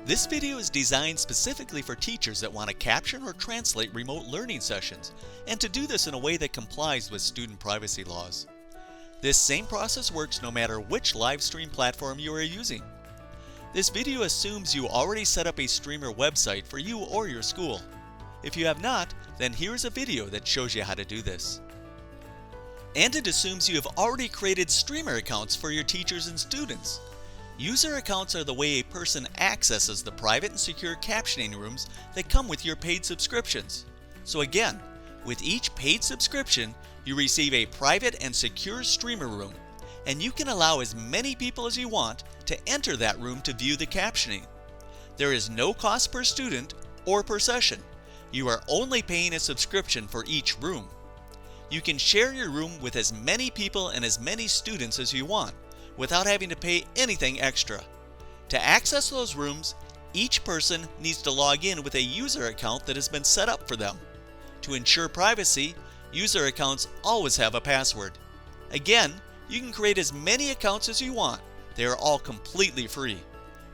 This video is designed specifically for teachers that want to caption or translate remote learning sessions, and to do this in a way that complies with student privacy laws. This same process works no matter which live stream platform you are using. This video assumes you already set up a streamer website for you or your school. If you have not, then here's a video that shows you how to do this. And it assumes you have already created streamer accounts for your teachers and students. User accounts are the way a person accesses the private and secure captioning rooms that come with your paid subscriptions. So again, with each paid subscription, you receive a private and secure streamer room, and you can allow as many people as you want to enter that room to view the captioning. There is no cost per student or per session. You are only paying a subscription for each room. You can share your room with as many people and as many students as you want, without having to pay anything extra. To access those rooms, each person needs to log in with a user account that has been set up for them. To ensure privacy, user accounts always have a password. Again, you can create as many accounts as you want. They are all completely free.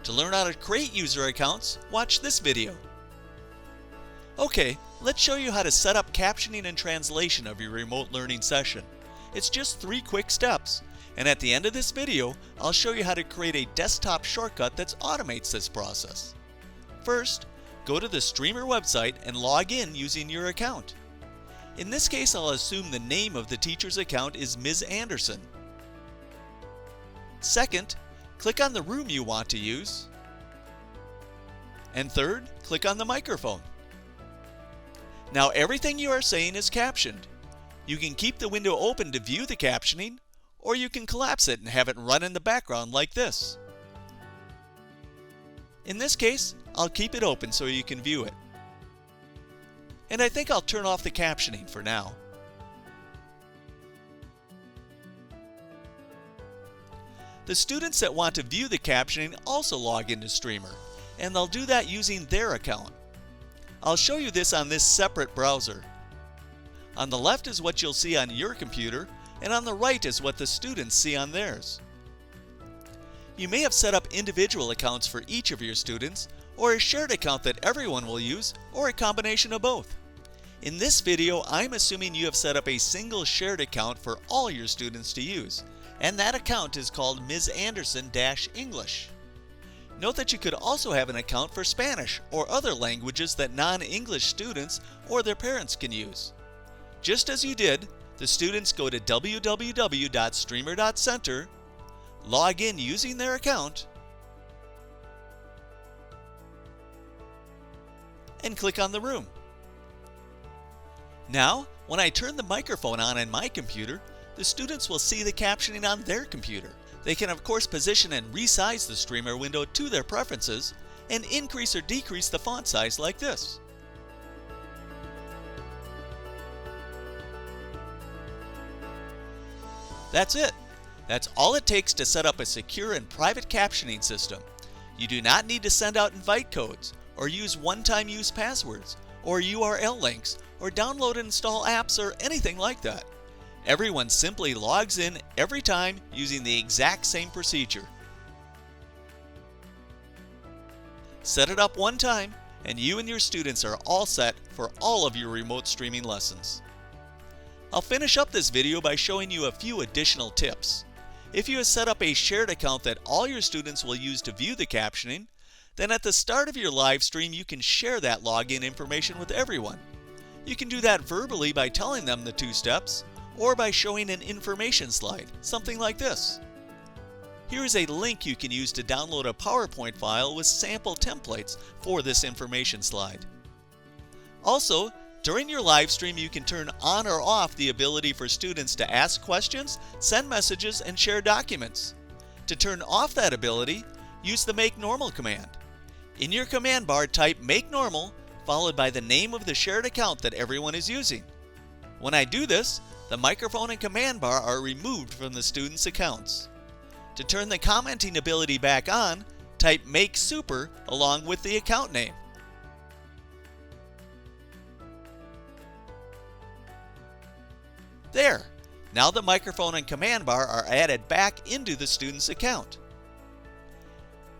To learn how to create user accounts, watch this video. Okay, let's show you how to set up captioning and translation of your remote learning session. It's just 3 quick steps, and at the end of this video, I'll show you how to create a desktop shortcut that automates this process. First, go to the streamer website and log in using your account. In this case, I'll assume the name of the teacher's account is Ms. Anderson. Second, click on the room you want to use. And third, click on the microphone. Now everything you are saying is captioned. You can keep the window open to view the captioning, or you can collapse it and have it run in the background like this. In this case, I'll keep it open so you can view it. And I think I'll turn off the captioning for now. The students that want to view the captioning also log into Streamer, and they'll do that using their account. I'll show you this on this separate browser. On the left is what you'll see on your computer, and on the right is what the students see on theirs. You may have set up individual accounts for each of your students, or a shared account that everyone will use, or a combination of both. In this video, I'm assuming you have set up a single shared account for all your students to use, and that account is called Ms. Anderson-English. Note that you could also have an account for Spanish or other languages that non-English students or their parents can use. Just as you did, the students go to www.streamer.center, log in using their account, and click on the room. Now, when I turn the microphone on my computer, the students will see the captioning on their computer. They can of course position and resize the streamer window to their preferences and increase or decrease the font size like this. That's it. That's all it takes to set up a secure and private captioning system. You do not need to send out invite codes, or use one-time use passwords, or URL links, or download and install apps or anything like that. Everyone simply logs in every time using the exact same procedure. Set it up one time, and you and your students are all set for all of your remote streaming lessons. I'll finish up this video by showing you a few additional tips. If you have set up a shared account that all your students will use to view the captioning, then at the start of your live stream you can share that login information with everyone. You can do that verbally by telling them the 2 steps, or by showing an information slide, something like this. Here is a link you can use to download a PowerPoint file with sample templates for this information slide. Also, during your live stream you can turn on or off the ability for students to ask questions, send messages, and share documents. To turn off that ability, use the Make Normal command. In your command bar, type Make Normal, followed by the name of the shared account that everyone is using. When I do this, the microphone and command bar are removed from the students' accounts. To turn the commenting ability back on, type Make Super along with the account name. There! Now the microphone and command bar are added back into the student's account.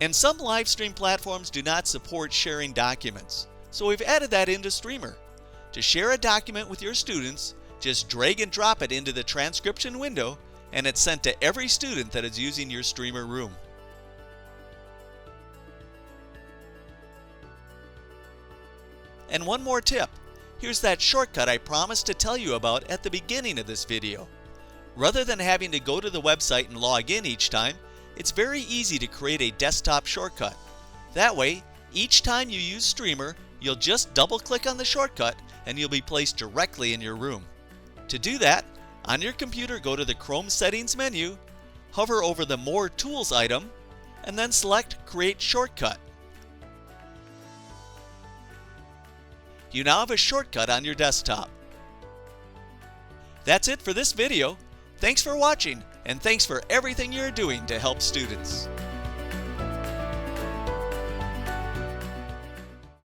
And some live stream platforms do not support sharing documents, so we've added that into Streamer. To share a document with your students, just drag and drop it into the transcription window, and it's sent to every student that is using your Streamer room. And one more tip. Here's that shortcut I promised to tell you about at the beginning of this video. Rather than having to go to the website and log in each time, it's very easy to create a desktop shortcut. That way, each time you use Streamer, you'll just double-click on the shortcut and you'll be placed directly in your room. To do that, on your computer go to the Chrome Settings menu, hover over the More Tools item, and then select Create Shortcut. You now have a shortcut on your desktop. That's it for this video. Thanks for watching, and thanks for everything you're doing to help students.